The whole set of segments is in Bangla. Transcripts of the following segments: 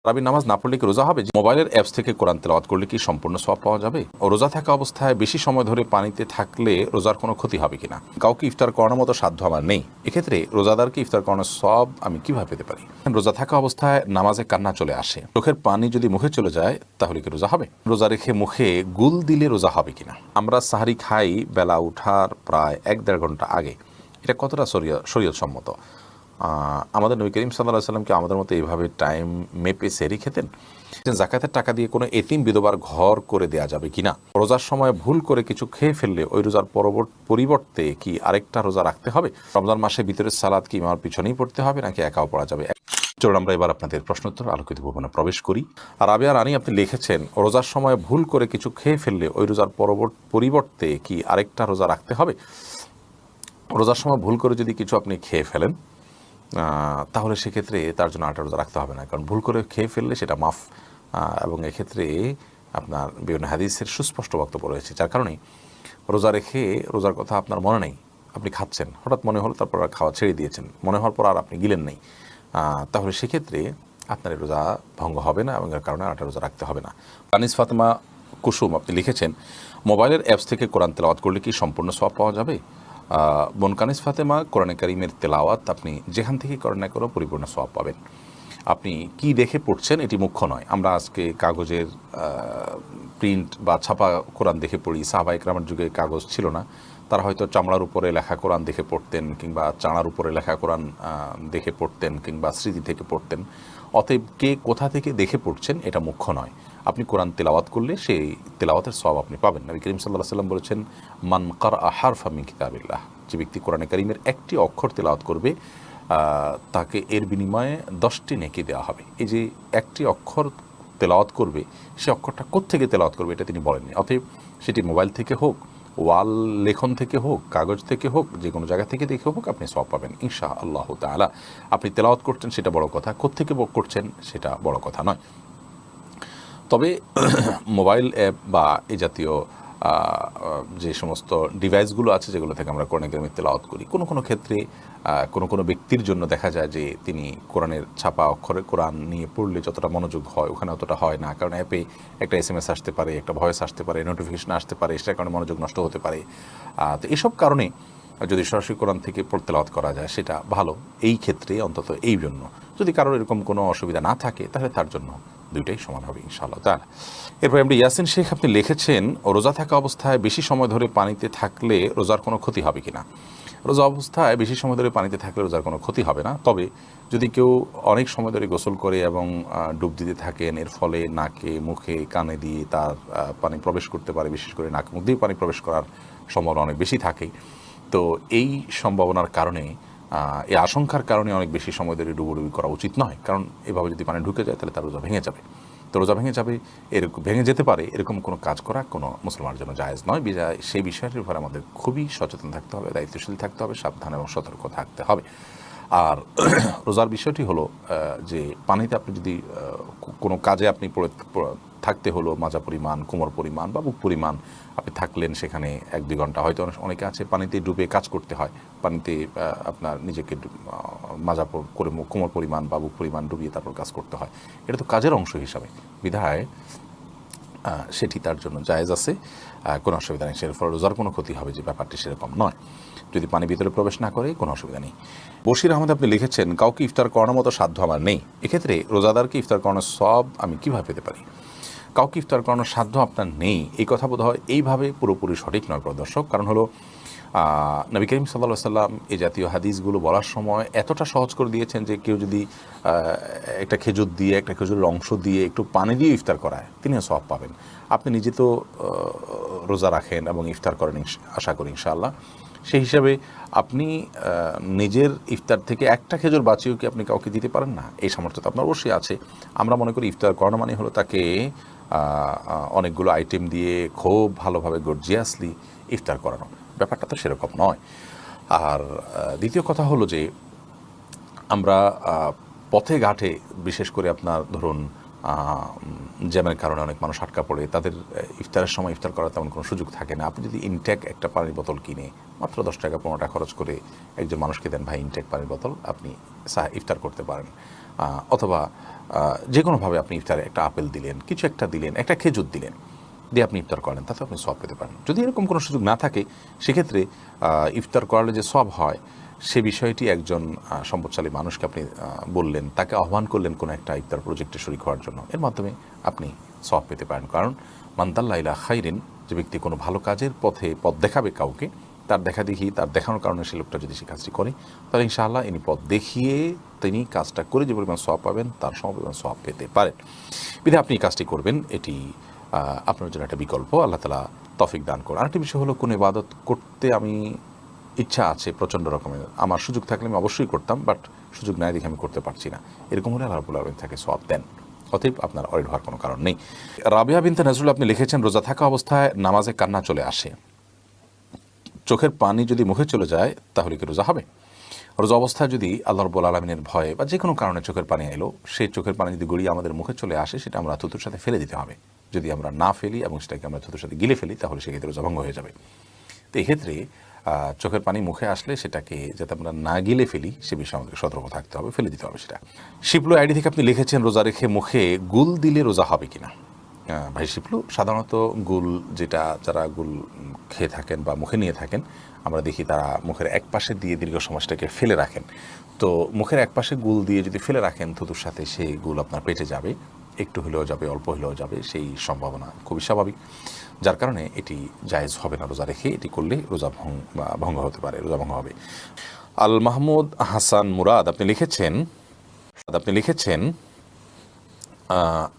তারাবির নামাজ না পড়লে কি রোজা হবে? মোবাইলের অ্যাপস থেকে কোরআন তেলাওয়াত করলে কি সম্পূর্ণ সওয়াব পাওয়া যাবে? ও রোজা থাকা অবস্থায় বেশি সময় ধরে পানিতে থাকলে রোজার কোনো ক্ষতি হবে কিনা? কাউকে ইফতার করানোর মতো সাধ্য আমার নেই, এক্ষেত্রে রোজাদারকে ইফতার করানোর সওয়াব আমি কিভাবে পেতে পারি? রোজা থাকা অবস্থায় নামাজে কান্না চলে আসে, চোখের পানি যদি মুখে চলে যায় তাহলে কি রোজা হবে? রোজা রেখে মুখে গুল দিলে রোজা হবে কিনা? আমরা সাহারি খাই বেলা ওঠার প্রায় 1-1.5 ঘন্টা আগে, এটা কতটা শরীয়ত সম্মত? আমাদের নবী করিম সাল্লাল্লাহু আলাইহি ওয়াসাল্লাম কি আমাদের মতো এইভাবে টাইম মেপে সেহরি খেতেন? যাকাতের টাকা দিয়ে কোনো এতিম বিধবার ঘর করে দেয়া যাবে কিনা? রোজার সময় ভুল করে কিছু খেয়ে ফেললে ওই রোজার পরিবর্তে কি আরেকটা রোজা রাখতে হবে? রমজান মাসে ভিতরের সালাদ কি ইমামের পিছনেই পড়তে হবে নাকি একাও পড়া যাবে? চলুন আমরা এবার আপনাদের প্রশ্নোত্তর আলোকিত ভবনে প্রবেশ করি। আর রাবেয়া রানী আপনি লিখেছেন, রোজার সময় ভুল করে কিছু খেয়ে ফেললে ওই রোজার পরিবর্তে কি আরেকটা রোজা রাখতে হবে? রোজার সময় ভুল করে যদি কিছু আপনি খেয়ে ফেলেন তাহলে সেক্ষেত্রে তার জন্য 8 রোজা রাখতে হবে না, কারণ ভুল করে খেয়ে ফেললে সেটা মাফ, এবং এক্ষেত্রে আপনার বিভিন্ন হাদিসের সুস্পষ্ট বক্তব্য রয়েছে, যার কারণে রোজা রেখে রোজার কথা আপনার মনে নেই, আপনি খাচ্ছেন, হঠাৎ মনে হলো, তারপর আর খাওয়া ছেড়ে দিয়েছেন, মনে হওয়ার পর আর আপনি গিলেন নেই, তাহলে সেক্ষেত্রে আপনার এই রোজা ভঙ্গ হবে না এবং এর কারণে 8 রোজা রাখতে হবে না। কানিস ফাতেমা কুসুম আপনি লিখেছেন, মোবাইলের অ্যাপস থেকে কোরআন তেলাওয়াত করলে কি সম্পূর্ণ সওয়াব পাওয়া যাবে? বোন কানিস ফাতেমা, কোরআনে কারিমের তেলাওয়াত আপনি যেখান থেকে করেন না কেন পরিপূর্ণ সওয়াব পাবেন। আপনি কি দেখে পড়ছেন এটি মুখ্য নয়। আমরা আজকে কাগজের প্রিন্ট বা ছাপা কোরআন দেখে পড়ি, সাহাবা ইকরামের যুগে কাগজ ছিল না, তারা হয়তো চামড়ার উপরে লেখা কোরআন দেখে পড়তেন, কিংবা চানার উপরে লেখা কোরআন দেখে পড়তেন, কিংবা স্মৃতি থেকে পড়তেন। অতএব কে কোথা থেকে দেখে পড়ছেন এটা মুখ্য নয়, আপনি কোরআন তেলাওয়াত করলে সেই তেলাওয়াতের সওয়াব আপনি পাবেন। নবী করিম সাল্লাল্লাহু আলাইহি ওয়াসাল্লাম বলেছেন, মান কারআ হারফাম মিন কিতাবিল্লাহ, যে ব্যক্তি কোরআনে কারিমের একটি অক্ষর তেলাওয়াত করবে তাকে এর বিনিময়ে 10টি নেকি দেওয়া হবে। এই যে একটি অক্ষর তেলাওয়াত করবে, সে অক্ষরটা কোত্থেকে তেলাওয়াত করবে এটা তিনি বলেননি। অতএব সেটি মোবাইল থেকে হোক, ওয়াল লেখন থেকে হোক, কাগজ থেকে হোক, যে কোনো জায়গা থেকে দেখে হোক আপনি সওয়াব পাবেন ইনশাআল্লাহ তাআলা। আপনি তেলাওয়াত করছেন সেটা বড় কথা, কোত্থেকে করছেন সেটা বড় কথা নয়। তবে মোবাইল অ্যাপ বা এই জাতীয় যে সমস্ত ডিভাইসগুলো আছে যেগুলো থেকে আমরা কোরআন কারিমের তেলাওয়াত করি, কোনো কোনো ক্ষেত্রে কোনো ব্যক্তির জন্য দেখা যায় যে তিনি কোরআনের ছাপা অক্ষরে কোরআন নিয়ে পড়লে যতটা মনোযোগ হয় ওখানে অতটা হয় না, কারণ অ্যাপে একটা SMS আসতে পারে, একটা ভয়েস আসতে পারে, নোটিফিকেশন আসতে পারে, সেটার কারণে মনোযোগ নষ্ট হতে পারে। তো এসব কারণে যদি সরাসরি কোরআন থেকে তেলাওয়াত করা যায় সেটা ভালো, এই ক্ষেত্রে অন্তত এই জন্য। যদি কারোর এরকম কোনো অসুবিধা না থাকে তাহলে তার জন্য দুইটাই সমান হবে ইনশাআল্লাহ তাআলা। এরপর আমরা ইয়াসিন শেখ আপনি লিখেছেন, রোজা থাকা অবস্থায় বেশি সময় ধরে পানিতে থাকলে রোজার কোনো ক্ষতি হবে কিনা? রোজা অবস্থায় বেশি সময় ধরে পানিতে থাকলে রোজার কোনো ক্ষতি হবে না, তবে যদি কেউ অনেক সময় ধরে গোসল করে এবং ডুব দিতে থাকেন, এর ফলে নাকে, মুখে, কানে দিয়ে তার পানি প্রবেশ করতে পারে, বিশেষ করে নাক মুখ দিয়ে পানি প্রবেশ করার সম্ভাবনা অনেক বেশি থাকে। তো এই সম্ভাবনার কারণে, এই আশঙ্কার কারণে অনেক বেশি সময় ধরে ডুবুডুবি করা উচিত নয়, কারণ এভাবে যদি পানি ঢুকে যায় তাহলে তার রোজা ভেঙে যাবে। তো রোজা ভেঙে যাবে, এরকম ভেঙে যেতে পারে, এরকম কোনো কাজ করা কোনো মুসলমানের জন্য জায়েজ নয়। সেই বিষয়টির উপর আমাদের খুবই সচেতন থাকতে হবে, দায়িত্বশীল থাকতে হবে, সাবধান এবং সতর্ক থাকতে হবে। আর রোজার বিষয়টি হলো যে পানিতে আপনি যদি কোনো কাজে আপনি থাকতে হলো মাজা পরিমাণ, কোমর পরিমাণ বা বুক পরিমাণ আপনি থাকলেন, সেখানে 1-2 ঘন্টা, হয়তো অনেকে আছে পানিতে ডুবে কাজ করতে হয়, পানিতে আপনার নিজেকে মাজা করে কোমর পরিমাণ বা বুক পরিমাণ ডুবিয়ে তারপর কাজ করতে হয়, এটা তো কাজের অংশ হিসাবে, বিধায় সেটি তার জন্য জায়েজ আছে, কোনো অসুবিধা নেই। সের ফলে রোজার কোনো ক্ষতি হবে যে ব্যাপারটি সেরকম নয়, যদি পানি ভিতরে প্রবেশ না করে কোনো অসুবিধা নেই। বশির আহমদ আপনি লিখেছেন, কাউকে ইফতার করানোর মতো সাধ্য আমার নেই, এক্ষেত্রে রোজাদারকে ইফতার করানোর সওয়াব আমি কীভাবে পেতে পারি? কাউকে ইফতার করানোর সাধ্য আপনার নেই, এই কথা বোধ হয় এইভাবে পুরোপুরি সঠিক নয় প্রদর্শক। কারণ হলো নবী করিম সাল্লাল্লাহু আলাইহি ওয়াসাল্লাম এই জাতীয় হাদিসগুলো বলার সময় এতটা সহজ করে দিয়েছেন যে কেউ যদি একটা খেজুর দিয়ে, একটা খেজুরের অংশ দিয়ে, একটু পানি দিয়ে ইফতার করায় তিনিও সওয়াব পাবেন। আপনি নিজে তো রোজা রাখেন এবং ইফতার করেন আশা করি ইনশাআল্লাহ, সেই হিসাবে আপনি নিজের ইফতার থেকে একটা খেজুর বাঁচিয়েও কি আপনি কাউকে দিতে পারেন না? এই সামর্থ্য তো আপনার অবশ্যই আছে। আমরা মনে করি ইফতার করানো মানে হলো তাকে অনেকগুলো আইটেম দিয়ে খুব ভালোভাবে গর্জিয়াসলি ইফতার করানো, ব্যাপারটা তো সেরকম নয়। আর দ্বিতীয় কথা হলো যে আমরা পথে ঘাটে, বিশেষ করে আপনার ধরুন জ্যামের কারণে অনেক মানুষ আটকা পড়ে, তাদের ইফতারের সময় ইফতার করার তেমন কোনো সুযোগ থাকে না। আপনি যদি ইনটেক একটা পানির বোতল কিনে মাত্র 10 টাকা 15 টাকা খরচ করে একজন মানুষকে দেন, ভাই ইনটেক পানির বোতল, আপনি ইফতার করতে পারেন। অথবা যে কোনোভাবে আপনি ইফতারে একটা আপেল দিলেন, কিছু একটা দিলেন, একটা খেজুর দিলেন, দিয়ে আপনি ইফতার করেন, তাতে আপনি সওয়াব পেতে পারেন। যদি এরকম কোনো সুযোগ না থাকে, সেক্ষেত্রে ইফতার করলে যে সওয়াব হয় সে বিষয়টি একজন সম্পদশালী মানুষকে আপনি বললেন, তাকে আহ্বান করলেন কোনো একটা ইফতার প্রজেক্টে শরীক হওয়ার জন্য, এর মাধ্যমে আপনি সওয়াব পেতে পারেন। কারণ মান দাল্লা ইলা খাইরিন, যে ব্যক্তি কোনো ভালো কাজের পথ দেখাবে কাউকে, তার দেখাদেখি, তার দেখানোর কারণে সে লোকটা যদি সে কাজটি করে, তাহলে ইনশাআল্লাহ ইনি পথ দেখিয়ে তিনি কাজটা করে যে পরিমাণ সওয়াব পাবেন তার সমপরিমাণ সওয়াব পেতে পারেন। বিধায় আপনি কাজটি করবেন, এটি আপনার জন্য একটা বিকল্প। আল্লাহ তাআলা তৌফিক দান করুন। আরেকটি বিষয় হলো, কোন ইবাদত করতে আমি ইচ্ছা আছে প্রচণ্ড রকমের, আমার সুযোগ থাকলে আমি অবশ্যই করতাম, বাট সুযোগ নাই দেখে আমি করতে পারছি না, এরকম হলে আল্লাহ রাব্বুল আলামিন তাকে সওয়াব দেন। অতএব আপনার অরিড হওয়ার কোনো কারণ নেই। রাবিয়া বিনতে নজরুল আপনি লিখেছেন, রোজা থাকা অবস্থায় নামাজে কান্না চলে আসে, চোখের পানি যদি মুখে চলে যায় তাহলে কি রোজা হবে? রোজা অবস্থায় যদি আল্লাহ রাব্বুল আলামিনের ভয়ে বা যে কোনো কারণে চোখের পানি এলো, সেই চোখের পানি যদি গড়িয়ে আমাদের মুখে চলে আসে, সেটা আমরা থুতুর সাথে ফেলে দিতে হবে। যদি আমরা না ফেলি এবং সেটাকে আমরা থুতুর সাথে গিলে ফেলি, তাহলে সেক্ষেত্রে রোজা ভঙ্গ হয়ে যাবে। তো এক্ষেত্রে চোখের পানি মুখে আসলে সেটাকে যাতে আমরা না গিলে ফেলি, সে বিষয়ে আমাদের সতর্ক থাকতে হবে, ফেলে দিতে হবে সেটা। শিপলু আইডি থেকে আপনি লিখেছেন, রোজা রেখে মুখে গুল দিলে রোজা হবে কিনা? ভাই শিপলু, সাধারণত গুল, যেটা যারা গুল খেয়ে থাকেন বা মুখে নিয়ে থাকেন, আমরা দেখি তারা মুখের এক পাশে দিয়ে দীর্ঘ সময়টাকে ফেলে রাখেন। তো মুখের এক পাশে গুল দিয়ে যদি ফেলে রাখেন, থুতুর সাথে সেই গুল আপনার পেটে যাবে, একটু হলেও যাবে, অল্প হলেও যাবে, সেই সম্ভাবনা খুবই স্বাভাবিক। যার কারণে এটি জায়েজ হবে না রোজা রেখে, এটি করলে রোজা ভঙ্গ হতে পারে, রোজা ভঙ্গ হবে। আল মাহমুদ হাসান মুরাদ আপনি লিখেছেন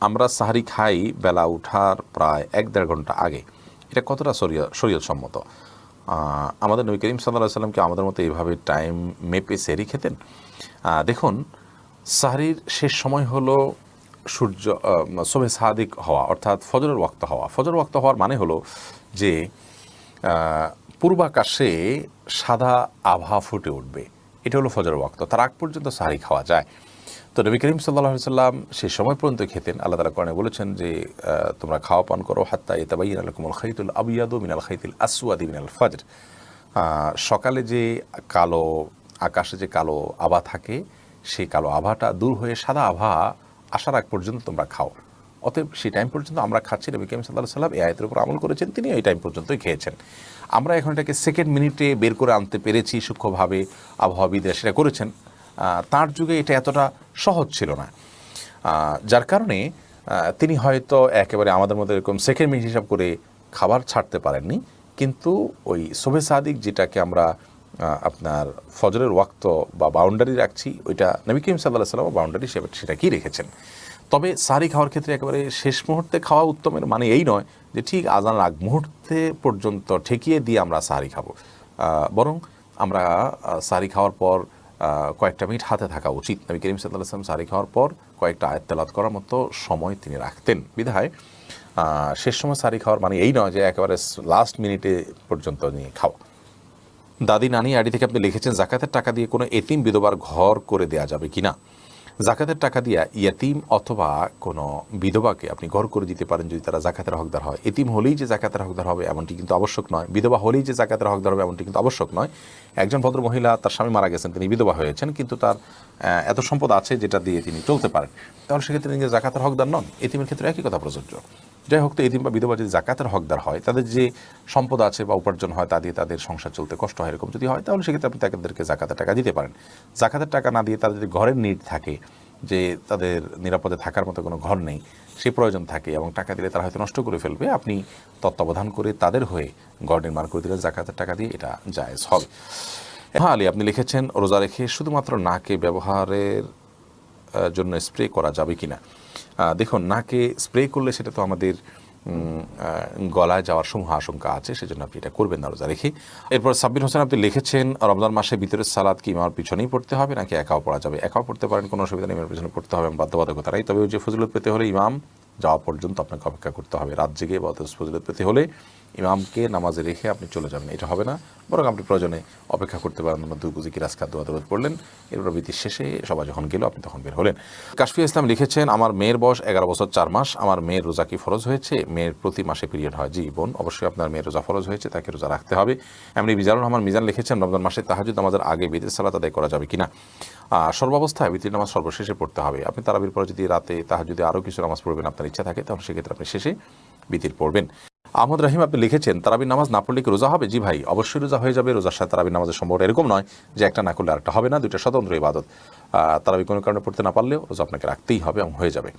আমরা সাহারি খাই বেলা উঠার প্রায় 1-1.5 ঘন্টা আগে, এটা কতটা শরীয়ত সম্মত? আমাদের নবী করিম সাল্লাল্লাহু আলাইহি ওয়াসাল্লাম কি আমাদের মতো এইভাবে টাইম মেপে সেহরি খেতেন? দেখুন, সাহরির শেষ সময় হলো সূর্য সুবহে সাদিক হওয়া, অর্থাৎ ফজরের ওয়াক্ত হওয়া। ফজর ওয়াক্ত হওয়ার মানে হলো যে পূর্বাকাশে সাদা আভা ফুটে উঠবে, এটা হলো ফজরের ওয়াক্ত। তার আগ পর্যন্ত সাহরি খাওয়া যায়। তো নবী করিম সাল্লাল্লাহু আলাইহি ওয়াসাল্লাম সেই সময় পর্যন্ত খেতেন। আল্লাহ তাআলা কোরআনে বলেছেন যে তোমরা খাওয়া পান করো হাত্তা ইয়াতাবাইয়ানা লাকুমুল খাইতুল আবিয়াদু মিনাল খাইতিল আসওয়াদি মিনাল ফজর। সকালে যে কালো আকাশে যে কালো আভা থাকে, সেই কালো আভাটা দূর হয়ে সাদা আভা আসার আগ পর্যন্ত তোমরা খাও। অতএব সেই টাইম পর্যন্ত আমরা খাচ্ছি। নবী করিম সাল্লাল্লাহু আলাইহি ওয়াসাল্লাম এই আয়াতের উপর আমল করেছেন, তিনি এই টাইম পর্যন্তই খেয়েছেন। আমরা এখন এটাকে সেকেন্ড মিনিটে বের করে আনতে পেরেছি, সূক্ষ্মভাবে আবহাওয়াবিদরা সেটা করেছেন। তার যুগে এটা এতটা সহজ ছিল না, যার কারণে তিনি হয়তো একেবারে আমাদের মধ্যে এরকম সেকেন্ড মিনিট হিসাব করে খাবার ছাড়তে পারেননি। কিন্তু ওই সুবহে সাদিক, যেটাকে আমরা আপনার ফজরের ওয়াক্ত বা বাউন্ডারি রাখছি, ওইটা নবী করিম সাল্লাল্লাহু আলাইহি ওয়াসাল্লাম বাউন্ডারি সেটাকেই রেখেছেন। তবে সাহরি খাওয়ার ক্ষেত্রে একেবারে শেষ মুহূর্তে খাওয়া উত্তমের মানে এই নয় যে ঠিক আজানের আগ মুহূর্তে পর্যন্ত ঠেকিয়ে দিয়ে আমরা সাহরি খাবো, বরং আমরা সাহরি খাওয়ার পর কয়েকটা মিনিট হাতে থাকা উচিত। নবী করিম সাল্লাল্লাহু আলাইহি ওয়াসাল্লাম সাহরি খাওয়ার পর কয়েকটা আয়াত তেলাওয়াত করার মতো সময় তিনি রাখতেন। বিধায় শেষ সময় সাহরি খাওয়ার মানে এই নয় যে একেবারে লাস্ট মিনিটে পর্যন্ত নিয়ে খাওয়া। দাদি নানি আইডি থেকে আপনি লিখেছেন, জাকাতের টাকা দিয়ে কোনো এতিম বিধবার ঘর করে দেয়া যাবে কিনা? জাকাতের টাকা দিয়ে ইয়তিম অথবা কোনো বিধবাকে আপনি ঘর করে দিতে পারেন যদি তারা জাকাতের হকদার হয়। এতিম হলেই যে জাকাতের হকদার হবে এমনটি কিন্তু আবশ্যক নয়, বিধবা হলেই যে জাকাতের হকদার হবে এমনটি কিন্তু আবশ্যক নয়। একজন ভদ্র মহিলা, তার স্বামী মারা গেছেন, তিনি বিধবা হয়েছেন, কিন্তু তার এত সম্পদ আছে যেটা দিয়ে তিনি চলতে পারেন, তাহলে সেক্ষেত্রে তিনি জাকাতের হকদার নন। এতিমের ক্ষেত্রে একই কথা প্রযোজ্য। যাই হোক, তো এতিম বা বিধবা যদি জাকাতের হকদার হয়, তাদের যে সম্পদ আছে বা উপার্জন হয় তা দিয়ে তাদের সংসার চলতে কষ্ট হয়, এরকম যদি হয়, তাহলে সেক্ষেত্রে আপনি তাদেরকে জাকাতের টাকা দিতে পারেন। জাকাতের টাকা না দিয়ে তাদের যদি ঘরের নিড থাকে, যে তাদের নিরাপদে থাকার মতো কোনো ঘর নেই, সে প্রয়োজন থাকে এবং টাকা দিলে তারা হয়তো নষ্ট করে ফেলবে, আপনি তত্ত্বাবধান করে তাদের হয়ে ঘর নির্মাণ করে দিলে জাকাতের টাকা দিয়ে এটা জায়েজ হবে। হ্যাঁ আলী আপনি লিখেছেন, রোজা রেখে শুধুমাত্র নাকে ব্যবহারের জন্য স্প্রে করা যাবে কিনা? দেখুন, নাকে স্প্রে করলে সেটা তো আমাদের গলায় যাওয়ার সমূহ আশঙ্কা আছে, সেজন্য আপনি এটা করবেন না রোজা রেখে। এরপর সাব্বির হোসেন আপনি লিখেছেন, রমজান মাসে ভিতরের সালাদ কি ইমামের পিছনেই পড়তে হবে নাকি একাও পড়া যাবে? একাও পড়তে পারেন, কোনো অসুবিধা নেই, ইমামের পিছনে পড়তে হবে, বাধ্যবাধকতা নাই। তবে ওই যে ফজিলত পেতে হলে ইমাম যাওয়া পর্যন্ত আপনাকে অপেক্ষা করতে হবে। রাত জেগে বা ফজিলত পেতে হলে ইমামকে নামাজে রেখে আপনি চলে যাবেন, এটা হবে না। বরং আপনি প্রয়োজনে অপেক্ষা করতে পারেন, দুগুজি কি রাজখাত দোয়া দরুদ পড়লেন, এরপর বিতির শেষে সবাই যখন গেল আপনি তখন বের হলেন। কাশফিয়া ইসলাম লিখেছেন, আমার মেয়ের বয়স 11 বছর 4 মাস, আমার মেয়ের রোজা কি ফরজ হয়েছে? মেয়ের প্রতি মাসে পিরিয়ড হয়। জি বোন, অবশ্যই আপনার মেয়ের রোজা ফরজ হয়েছে, তাকে রোজা রাখতে হবে। এমনি মিজানুর রহমান মিজান লিখেছেন, রমজান মাসে তাহাজ্জুদ নামাজের আগে বিতির সালাত আদায় করা যাবে কিনা? সর্বাবস্থায় বিতির নামাজ সর্বশেষে পড়তে হবে। আপনি তারাবির পরে যদি রাতে তাহাজ্জুদে আরও কিছু নামাজ পড়বেন আপনার ইচ্ছা থাকে, তাহলে সেক্ষেত্রে আপনি শেষে বিতির পড়বেন। আহমদ রাহিম আপনি লিখেছেন, তারাবির নামাজ না পড়লে কি রোজা হবে? জি ভাই, অবশ্যই রোজা হয়ে যাবে। রোজার সাথে তারাবির নামাজের সম্পর্ক এরকম নয় যে একটা না করলে আরেকটা হবে না, দুইটা স্বতন্ত্র ইবাদত। তারাবি কোনো কারণে পড়তে না পারলেও রোজা আপনাকে রাখতেই হবে এবং হয়ে যাবে।